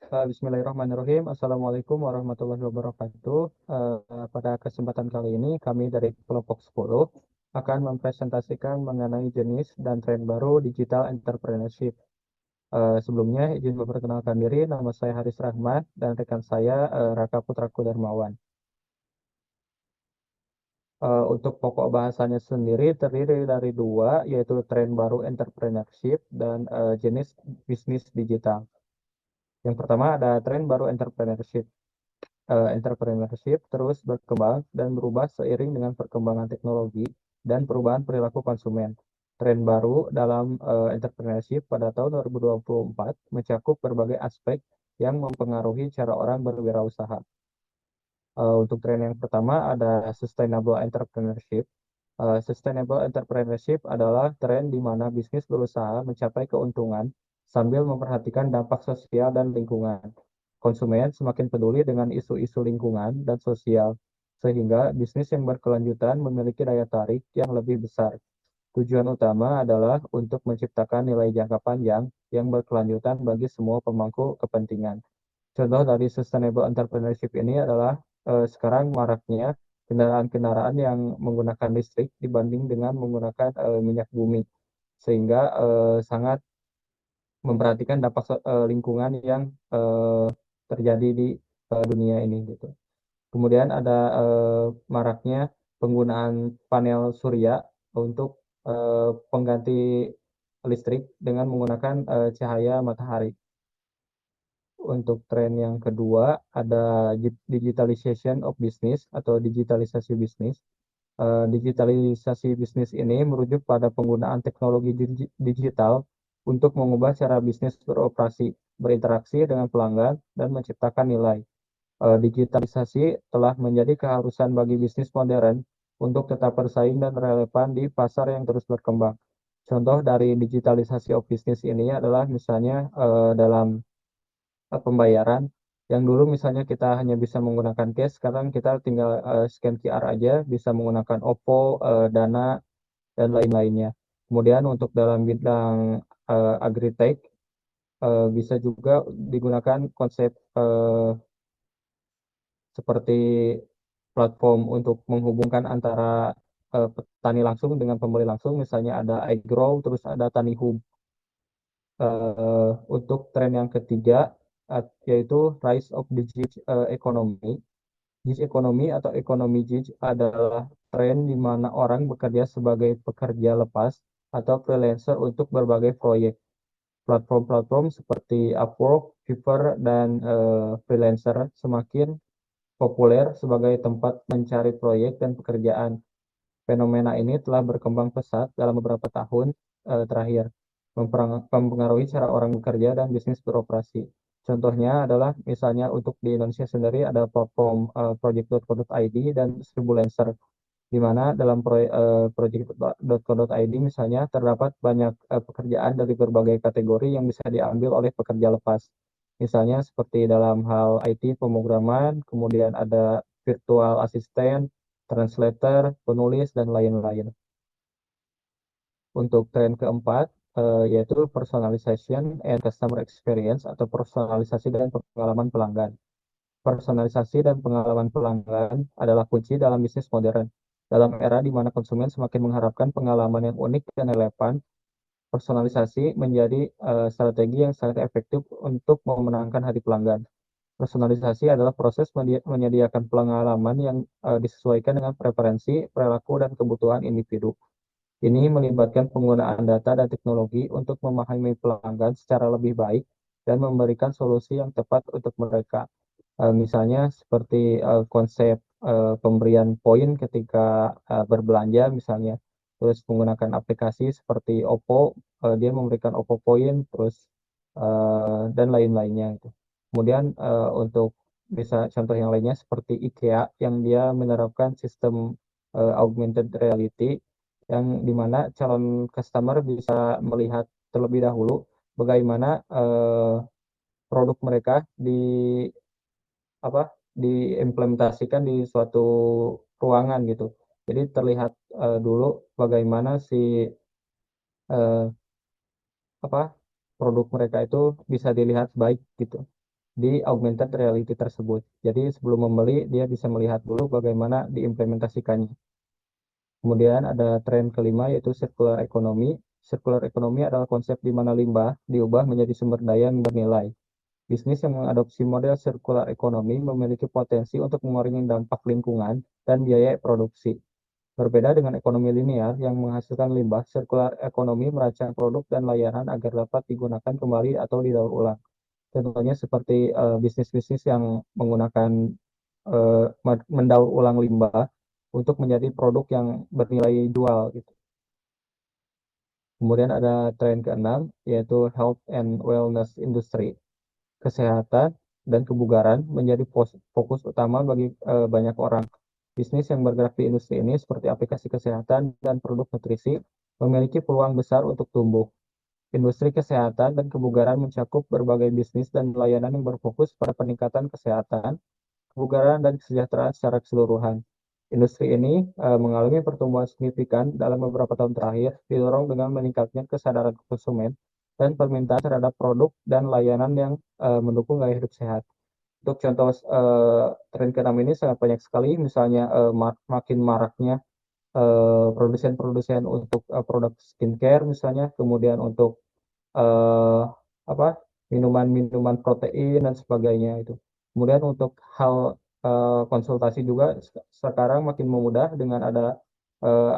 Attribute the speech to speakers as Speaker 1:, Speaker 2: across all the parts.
Speaker 1: Bismillahirrahmanirrahim. Assalamualaikum warahmatullahi wabarakatuh. Pada kesempatan kali ini, kami dari kelompok 10 akan mempresentasikan mengenai jenis dan tren baru digital entrepreneurship. Sebelumnya, izin memperkenalkan diri, nama saya Haris Rahmat dan rekan saya Raka Putraku Darmawan. Untuk pokok bahasanya sendiri terdiri dari dua, yaitu tren baru entrepreneurship dan jenis bisnis digital. Yang pertama ada tren baru entrepreneurship. Entrepreneurship terus berkembang dan berubah seiring dengan perkembangan teknologi dan perubahan perilaku konsumen. Tren baru dalam entrepreneurship pada tahun 2024 mencakup berbagai aspek yang mempengaruhi cara orang berwirausaha. Untuk tren yang pertama ada sustainable entrepreneurship. Sustainable entrepreneurship adalah tren di mana bisnis berusaha mencapai keuntungan sambil memperhatikan dampak sosial dan lingkungan. Konsumen semakin peduli dengan isu-isu lingkungan dan sosial, sehingga bisnis yang berkelanjutan memiliki daya tarik yang lebih besar. Tujuan utama adalah untuk menciptakan nilai jangka panjang yang berkelanjutan bagi semua pemangku kepentingan. Contoh dari sustainable entrepreneurship ini adalah sekarang maraknya kendaraan-kendaraan yang menggunakan listrik dibanding dengan menggunakan minyak bumi, sehingga sangat memperhatikan dampak lingkungan yang terjadi di dunia ini gitu. Kemudian ada maraknya penggunaan panel surya untuk pengganti listrik dengan menggunakan cahaya matahari. Untuk tren yang kedua ada digitalization of business atau digitalisasi bisnis. Digitalisasi bisnis ini merujuk pada penggunaan teknologi digital untuk mengubah cara bisnis beroperasi, berinteraksi dengan pelanggan, dan menciptakan nilai. Digitalisasi telah menjadi keharusan bagi bisnis modern untuk tetap bersaing dan relevan di pasar yang terus berkembang. Contoh dari digitalisasi of business ini adalah misalnya dalam pembayaran yang dulu misalnya kita hanya bisa menggunakan cash, sekarang kita tinggal scan QR aja, bisa menggunakan OVO, Dana, dan lain-lainnya. Kemudian untuk dalam bidang agritech, bisa juga digunakan konsep seperti platform untuk menghubungkan antara petani langsung dengan pembeli langsung, misalnya ada iGrow, terus ada TaniHub. Untuk tren yang ketiga, yaitu Rise of the Gig Economy. Gig Economy atau ekonomi gig adalah tren di mana orang bekerja sebagai pekerja lepas atau freelancer untuk berbagai proyek. Platform-platform seperti Upwork, Fiverr, dan Freelancer semakin populer sebagai tempat mencari proyek dan pekerjaan. Fenomena ini telah berkembang pesat dalam beberapa tahun terakhir, mempengaruhi cara orang bekerja dan bisnis beroperasi. Contohnya adalah misalnya untuk di Indonesia sendiri ada platform project.co.id dan Freelancer, di mana dalam project.co.id misalnya terdapat banyak pekerjaan dari berbagai kategori yang bisa diambil oleh pekerja lepas. Misalnya seperti dalam hal IT, pemrograman, kemudian ada virtual assistant, translator, penulis, dan lain-lain. Untuk tren keempat, yaitu personalization and customer experience atau personalisasi dan pengalaman pelanggan. Personalisasi dan pengalaman pelanggan adalah kunci dalam bisnis modern. Dalam era di mana konsumen semakin mengharapkan pengalaman yang unik dan relevan, personalisasi menjadi strategi yang sangat efektif untuk memenangkan hati pelanggan. Personalisasi adalah proses menyediakan pengalaman yang disesuaikan dengan preferensi, perilaku, dan kebutuhan individu. Ini melibatkan penggunaan data dan teknologi untuk memahami pelanggan secara lebih baik dan memberikan solusi yang tepat untuk mereka. Misalnya seperti konsep pemberian poin ketika berbelanja misalnya, terus menggunakan aplikasi seperti Oppo, dia memberikan Oppo Poin, terus dan lain-lainnya itu. Kemudian untuk bisa contoh yang lainnya seperti IKEA yang dia menerapkan sistem augmented reality yang dimana calon customer bisa melihat terlebih dahulu bagaimana produk mereka apa diimplementasikan di suatu ruangan gitu. Jadi terlihat dulu bagaimana si eh, apa produk mereka itu bisa dilihat baik gitu. di augmented reality tersebut. Jadi sebelum membeli, dia bisa melihat dulu bagaimana diimplementasikannya. Kemudian ada tren kelima yaitu circular economy. Circular economy adalah konsep di mana limbah diubah menjadi sumber daya yang bernilai. Bisnis yang mengadopsi model circular economy memiliki potensi untuk mengurangi dampak lingkungan dan biaya produksi. Berbeda dengan ekonomi linear yang menghasilkan limbah, circular economy merancang produk dan layanan agar dapat digunakan kembali atau didaur ulang. Contohnya seperti bisnis-bisnis yang menggunakan mendaur ulang limbah untuk menjadi produk yang bernilai jual gitu. Kemudian ada tren keenam yaitu health and wellness industry. Kesehatan dan kebugaran menjadi fokus utama bagi banyak orang. Bisnis yang bergerak di industri ini seperti aplikasi kesehatan dan produk nutrisi memiliki peluang besar untuk tumbuh. Industri kesehatan dan kebugaran mencakup berbagai bisnis dan layanan yang berfokus pada peningkatan kesehatan, kebugaran, dan kesejahteraan secara keseluruhan. Industri ini mengalami pertumbuhan signifikan dalam beberapa tahun terakhir, didorong dengan meningkatnya kesadaran konsumen dan permintaan terhadap produk dan layanan yang mendukung gaya hidup sehat. Untuk contoh tren keenam ini sangat banyak sekali, misalnya makin maraknya produsen-produsen untuk produk skincare misalnya, kemudian untuk eh, apa minuman-minuman protein dan sebagainya itu. Kemudian untuk hal konsultasi juga sekarang makin memudah dengan ada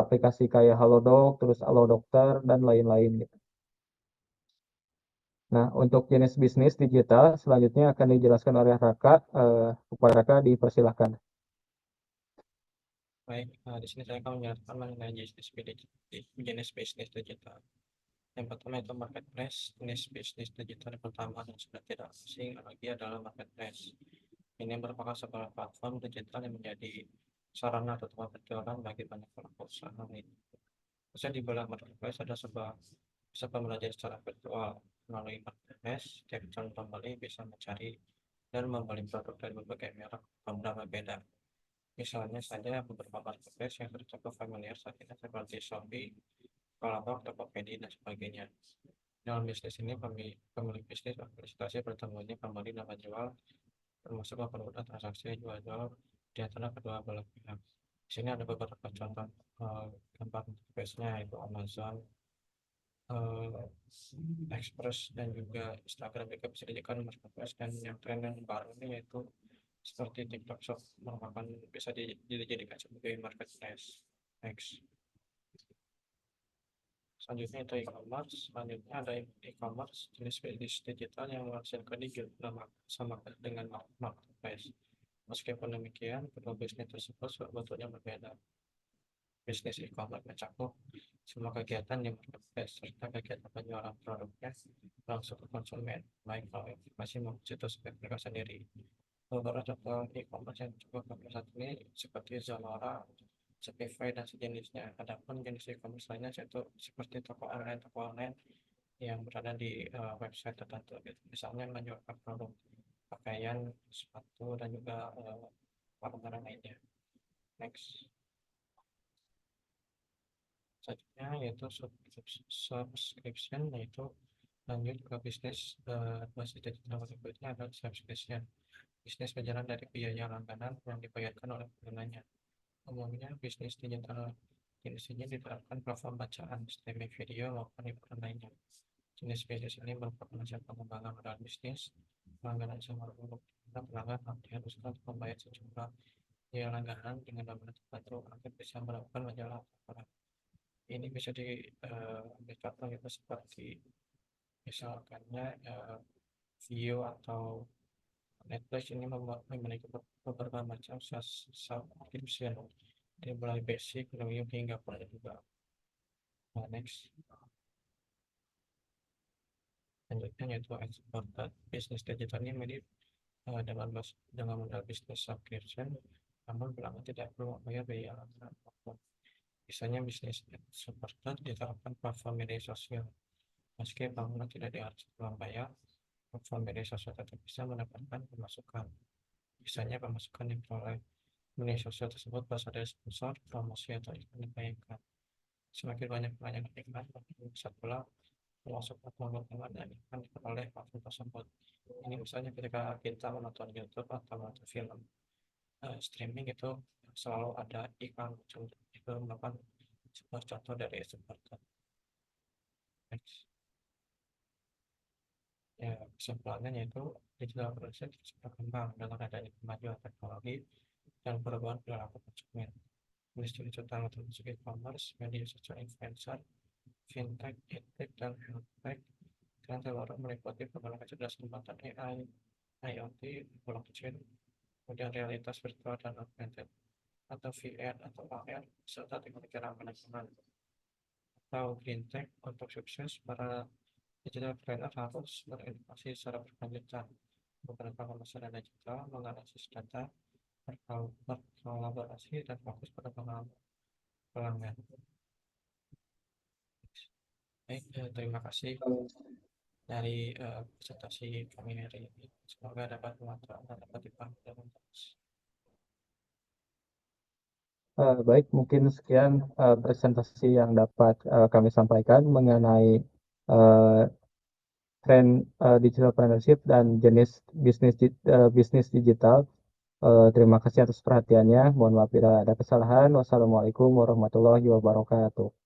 Speaker 1: aplikasi kayak Halodoc, terus Halo Dokter dan lain-lain gitu. Nah, untuk jenis bisnis digital selanjutnya akan dijelaskan oleh Raka. Kepada Raka dipersilahkan.
Speaker 2: Baik, di sini saya akan menjelaskan mengenai jenis bisnis digital. Yang pertama itu marketplace. Jenis bisnis digital yang pertama yang sudah tidak asing lagi adalah marketplace. Ini merupakan sebuah platform digital yang menjadi sarana atau tempat berjualan bagi banyak pelaku usaha. Bisa dibilang marketplace ada bisa pembelajaran secara virtual. Melalui marketplace, setiap calon pembeli bisa mencari dan membeli produk dari berbagai merek dan berbeda. Misalnya saja beberapa marketplace yang cukup familiar saat ini seperti Shopee, Bukalapak, Tokopedia, dan sebagainya. Dalam bisnis ini, pemilik bisnis memfasilitasi bertemunya pembeli dan penjual, termasuk mempermudah transaksi jual-jual di antara kedua belah pihak. Di sini ada beberapa contoh gambar marketplace-nya, yaitu Amazon, Express, dan juga Instagram juga bisa dijadikan marketplace. Dan yang tren yang baru ini yaitu seperti TikTok Shop merupakan bisa dijadikan sebagai marketplace. Next. Selanjutnya itu e-commerce. Selanjutnya ada e-commerce, jenis bisnis digital yang menghasilkan sama dengan marketplace. Meskipun demikian, kedua bisnis tersebut bentuknya berbeda. Bisnis e-commerce mencakup semua kegiatan di marketplace serta kegiatan penjualan produknya langsung ke konsumen, baik melalui aplikasi maupun situs web mereka sendiri. Beberapa contoh e-commerce yang cukup populer saat ini seperti Zalora, Shopify, dan sejenisnya. Adapun jenis e-commerce lainnya yaitu seperti toko online yang berada di website tertentu, gitu. Misalnya menjualkan produk pakaian, sepatu, dan juga barang-barang lainnya. Next. Selanjutnya yaitu subscription, yaitu lanjut ke bisnis basis digital berikutnya adalah subscription. Bisnis berjalan dari biaya langganan yang dibayarkan oleh penggunanya. Umumnya bisnis digital jenis ini diterapkan platform bacaan, streaming video, maupun hiburan lainnya. Jenis bisnis ini merupakan hasil pengembangan modal bisnis langganan sama produk, dan pelanggan diharuskan untuk membayar sejumlah biaya langganan dengan nominal tertentu agar bisa melakukan majalah laporan. Ini bisa diambil contoh itu seperti misalkannya View atau Netflix ini memiliki beberapa macam subscription dari mulai basic, premium hingga pro juga. Nah, next. Selanjutnya yaitu exported bisnis digital ini mirip dengan modal bisnis subscription, namun pelanggan tidak perlu membayar biaya langganan apapun. Misalnya bisnis exported diterapkan platform media sosial. Meski pengguna tidak diharuskan membayar, platform media sosial tetap bisa mendapatkan pemasukan. Misalnya pemasukan yang diperoleh media sosial tersebut berasal dari sponsor, promosi, atau iklan yang dibayangkan. Semakin banyak penyalahgunaan iklan, makin besar pula termasuk platform dan iklan diperoleh platform tersebut. Ini misalnya ketika kita menonton YouTube atau menonton film streaming itu selalu ada iklan muncul. Itu merupakan sebuah contoh dari seperti Next. Ya, kesimpulannya yaitu digital production terus berkembang dengan adanya kemajuan teknologi dan perubahan perilaku konsumen. Industri utama termasuk e-commerce, media sosial influencer, fintech, edtech, dan healthtech. Tren terbaru meliputi perkembangan kecerdasan buatan AI, IoT, blockchain, kemudian realitas virtual dan augmented, atau VR atau AR, serta teknologi ramah lingkungan. Atau green tech untuk sukses para digital trainer harus berinovasi secara berkelanjutan, beberapa pemasaran digital, menganalisis data, berkolaborasi, dan fokus pada pengalaman pelanggan. Baik, terima kasih dari presentasi kami hari ini. Semoga dapat bermanfaat dan dapat dipahami dengan jelas.
Speaker 1: Baik, mungkin sekian presentasi yang dapat kami sampaikan mengenai eh, tren digital partnership dan jenis bisnis digital. Terima kasih atas perhatiannya. Mohon maaf bila ada kesalahan. Wassalamualaikum warahmatullahi wabarakatuh.